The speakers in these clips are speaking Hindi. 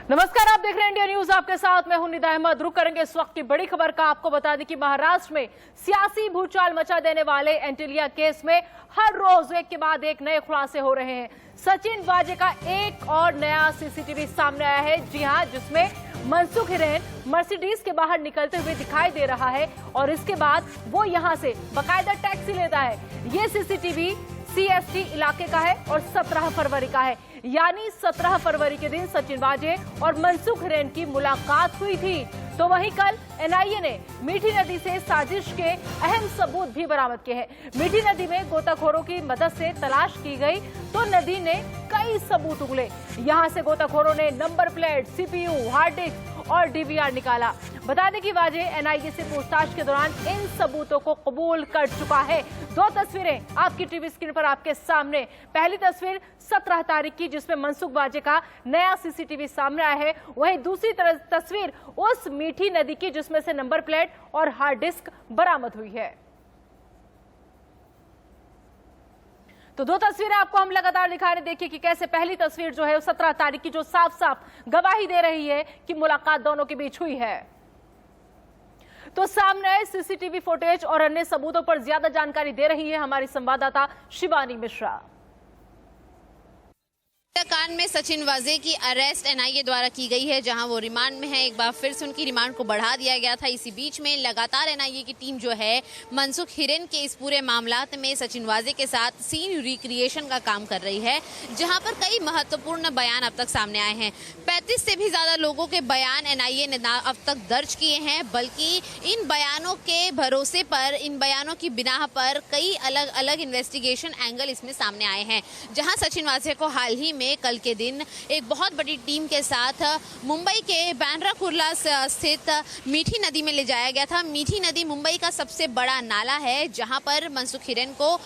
नमस्कार, आप देख रहे हैं इंडिया न्यूज। आपके साथ मैं हूं निदा अहमद। रुक करेंगे इस वक्त की बड़ी खबर का। आपको बता दें कि महाराष्ट्र में सियासी भूचाल मचा देने वाले एंटिलिया केस में हर रोज एक के बाद एक नए खुलासे हो रहे हैं। सचिन वाजे का एक और नया सीसीटीवी सामने आया है। जी हां, जिसमें मनसुख हिरेन मर्सिडीज के बाहर निकलते हुए दिखाई दे रहा है और इसके बाद वो यहां से बाकायदा टैक्सी लेता है। ये सीसीटीवी सीएसटी इलाके का है और 17 फरवरी का है, यानी 17 फरवरी के दिन सचिन वाजे और मनसुख हिरेन की मुलाकात हुई थी। तो वहीं कल एनआईए ने मीठी नदी से साजिश के अहम सबूत भी बरामद किए हैं। मीठी नदी में गोताखोरों की मदद से तलाश की गई तो नदी ने कई सबूत उगले। यहां से गोताखोरों ने number plate, CPU, hard disk और डीवीआर निकाला। बता दें कि वाजे एनआईए से पूछताछ के दौरान इन सबूतों को कबूल कर चुका है। दो तस्वीरें आपकी टीवी स्क्रीन पर आपके सामने। पहली तस्वीर 17 तारीख की, जिसमें मनसुख वाजे का नया सीसीटीवी सामने आया है। वहीं दूसरी तस्वीर उस मीठी नदी की, जिसमें से नंबर प्लेट और हार्ड डिस्क बरामद हुई है। तो दो तस्वीरें आपको हम लगातार दिखा रहे हैं। देखिए कि कैसे पहली तस्वीर जो है 17 तारीख की, जो साफ साफ गवाही दे रही है कि मुलाकात दोनों के बीच हुई है। तो सामने आए सीसीटीवी फुटेज और अन्य सबूतों पर ज्यादा जानकारी दे रही है हमारी संवाददाता शिवानी मिश्रा। कांड में सचिन वाजे की अरेस्ट एनआईए द्वारा की गई है, जहां वो रिमांड में है। एक बार फिर से उनकी रिमांड को बढ़ा दिया गया था। इसी बीच में लगातार एनआईए की टीम जो है मनसुख हिरेन के इस पूरे मामलात में सचिन वाजे के साथ सीन रिक्रिएशन का काम कर रही है, जहां पर कई महत्वपूर्ण बयान अब तक सामने आए हैं। 35 से भी ज्यादा लोगों के बयान एनआईए ने अब तक दर्ज किए हैं, बल्कि इन बयानों के भरोसे पर, इन बयानों की बिना पर कई अलग अलग इन्वेस्टिगेशन एंगल इसमें सामने आए हैं। जहां सचिन वाजे को हाल ही में कल के दिन एक बहुत बड़ी टीम के साथ मुंबई के बांद्रा कुर्ला स्थित मीठी नदी में ले जाया गया था। मीठी नदी मुंबई का सबसे बड़ा नाला है, जहां पर मनसुख हिरेन को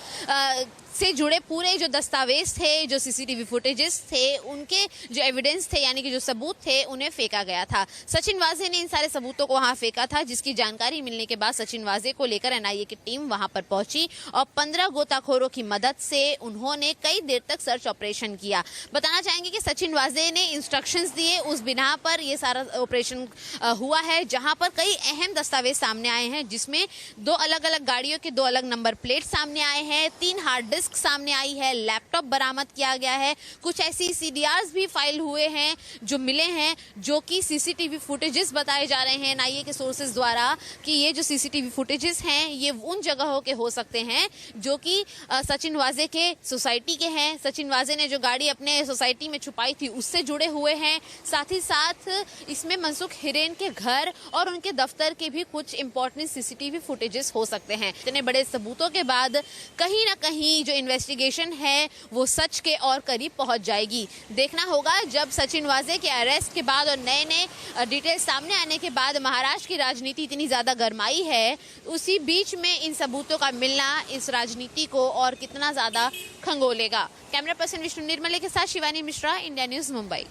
से जुड़े पूरे जो दस्तावेज थे, जो सीसीटीवी फुटेजेस थे, उनके जो एविडेंस थे, यानी कि जो सबूत थे, उन्हें फेंका गया था। सचिन वाजे ने इन सारे सबूतों को वहां फेंका था, जिसकी जानकारी मिलने के बाद सचिन वाजे को लेकर एनआईए की टीम वहां पर पहुंची और 15 गोताखोरों की मदद से उन्होंने कई देर तक सर्च ऑपरेशन किया। बताना चाहेंगे कि सचिन वाजे ने इंस्ट्रक्शंस दिए, उस बिना पर यह सारा ऑपरेशन हुआ है, जहां पर कई अहम दस्तावेज सामने आए हैं, जिसमें 2 अलग अलग गाड़ियों के 2 अलग नंबर प्लेट सामने आए हैं, 3 हार्ड डिस्क सामने आई है, लैपटॉप बरामद किया गया है। कुछ ऐसी सीडीआर्स भी फाइल हुए हैं जो मिले हैं, जो कि सीसीटीवी फुटेजेस बताए जा रहे हैं एनआईए के सोर्सेज द्वारा कि ये जो सीसीटीवी फुटेजेस हैं ये उन जगहों के हो सकते हैं जो कि सचिन वाजे के सोसाइटी के हैं। सचिन वाजे ने जो गाड़ी अपने सोसाइटी में छुपाई थी उससे जुड़े हुए हैं। साथ ही साथ इसमें मनसुख हिरेन के घर और उनके दफ्तर के भी कुछ इंपॉर्टेंट सीसीटीवी फुटेजेस हो सकते हैं। इतने बड़े सबूतों के बाद कहीं ना कहीं जो इन्वेस्टिगेशन है वो सच के और करीब पहुंच जाएगी। देखना होगा जब सचिन वाजे के अरेस्ट के बाद और नए नए डिटेल्स सामने आने के बाद महाराष्ट्र की राजनीति इतनी ज्यादा गरमाई है, उसी बीच में इन सबूतों का मिलना इस राजनीति को और कितना ज्यादा खंगोलेगा। कैमरा पर्सन विष्णु निर्मले के साथ शिवानी मिश्रा, इंडिया न्यूज, मुंबई।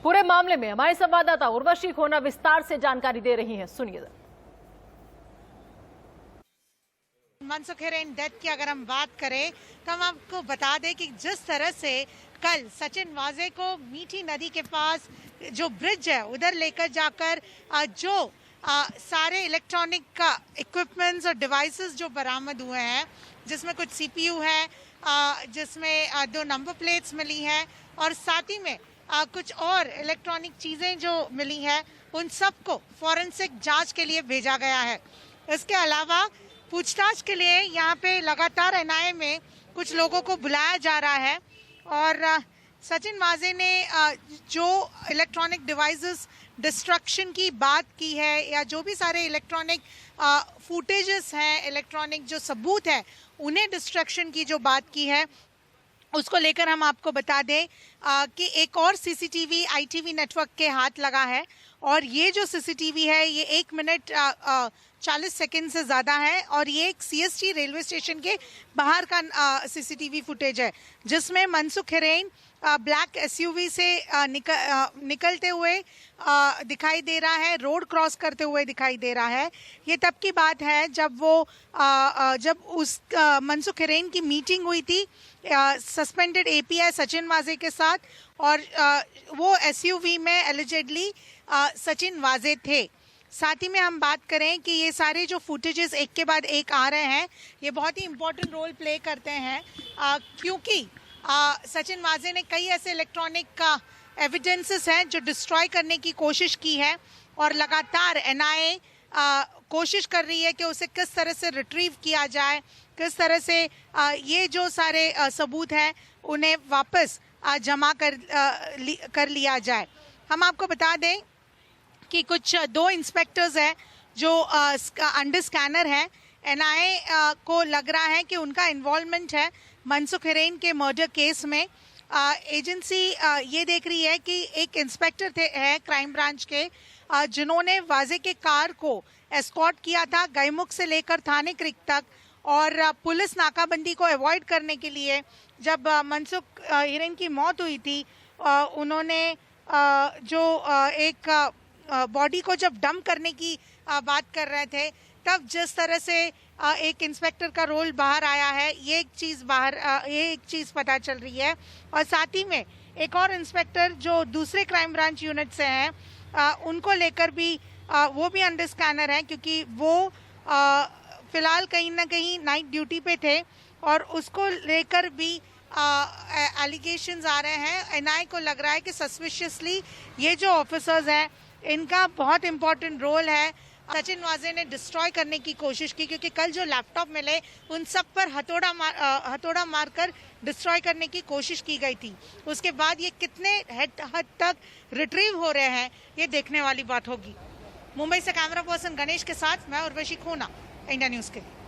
पूरे मामले में हमारी संवाददाता उर्वशी खोना विस्तार से जानकारी दे रही हैं, सुनिए। मनसुख हिरेन डेथ की अगर हम बात करें तो हम आपको बता दें कि जिस तरह से कल सचिन वाजे को मीठी नदी के पास जो ब्रिज है उधर लेकर जाकर जो सारे इलेक्ट्रॉनिक का इक्विपमेंट्स और डिवाइसेस जो बरामद हुए हैं, जिसमें कुछ सीपीयू है, जिसमें 2 नंबर प्लेट्स मिली हैं और साथ ही में कुछ और इलेक्ट्रॉनिक चीज़ें जो मिली हैं, उन सबको फॉरेंसिक जांच के लिए भेजा गया है। इसके अलावा पूछताछ के लिए यहाँ पे लगातार एनआईए में कुछ लोगों को बुलाया जा रहा है और सचिन वाजे ने जो इलेक्ट्रॉनिक डिवाइसेस डिस्ट्रक्शन की बात की है या जो भी सारे इलेक्ट्रॉनिक फुटेजेस हैं, इलेक्ट्रॉनिक जो सबूत है, उन्हें डिस्ट्रक्शन की जो बात की है, उसको लेकर हम आपको बता दें कि एक और सीसीटीवी आईटीवी नेटवर्क के हाथ लगा है और ये जो सीसीटीवी है ये 1 मिनट 40 सेकंड से ज़्यादा है और ये एक सीएसटी रेलवे स्टेशन के बाहर का सीसीटीवी फुटेज है, जिसमें मनसुख हिरेन ब्लैक एसयूवी से निकलते हुए दिखाई दे रहा है, रोड क्रॉस करते हुए दिखाई दे रहा है। ये तब की बात है जब मनसुख हिरेन की मीटिंग हुई थी सस्पेंडेड एपीआई सचिन वाजे के साथ, और वो एसयूवी में एलिजेडली सचिन वाजे थे। साथ ही में हम बात करें कि ये सारे जो फुटेजेस एक के बाद एक आ रहे हैं, ये बहुत ही इम्पोर्टेंट रोल प्ले करते हैं, क्योंकि सचिन वाजे ने कई ऐसे इलेक्ट्रॉनिक का एविडेंसेस हैं जो डिस्ट्रॉय करने की कोशिश की है, और लगातार एनआईए कोशिश कर रही है कि उसे किस तरह से रिट्रीव किया जाए, किस तरह से ये जो सारे सबूत हैं उन्हें वापस जमा कर लिया जाए। हम आपको बता दें कि कुछ 2 इंस्पेक्टर्स हैं जो अंडर स्कैनर हैं। एनआईए को लग रहा है कि उनका इन्वॉल्वमेंट है मनसुख हिरेन के मर्डर केस में। एजेंसी ये देख रही है कि एक इंस्पेक्टर है क्राइम ब्रांच के, जिन्होंने वाजे के कार को एस्कॉर्ट किया था गईमुख से लेकर थाने क्रिक तक, और पुलिस नाकाबंदी को अवॉइड करने के लिए जब मनसुख हिरेन की मौत हुई थी, उन्होंने एक बॉडी को जब डंप करने की बात कर रहे थे, तब जिस तरह से एक इंस्पेक्टर का रोल बाहर आया है, ये एक चीज़ पता चल रही है। और साथ ही में एक और इंस्पेक्टर जो दूसरे क्राइम ब्रांच यूनिट से हैं, उनको लेकर भी वो भी अंडर स्कैनर हैं, क्योंकि वो फिलहाल कहीं ना कहीं नाइट ड्यूटी पे थे, और उसको लेकर भी एलिगेशंस आ रहे हैं। एनआईए को लग रहा है कि सस्पिशियसली ये जो ऑफिसर्स हैं, इनका बहुत इंपॉर्टेंट रोल है। सचिन वाजे ने डिस्ट्रॉय करने की कोशिश की, क्योंकि कल जो लैपटॉप मिले उन सब पर हथौड़ा मारकर डिस्ट्रॉय करने की कोशिश की गई थी। उसके बाद ये कितने हद तक रिट्रीव हो रहे हैं, ये देखने वाली बात होगी। मुंबई से कैमरा पर्सन गणेश के साथ मैं उर्वशी खोना, इंडिया न्यूज़ के लिए।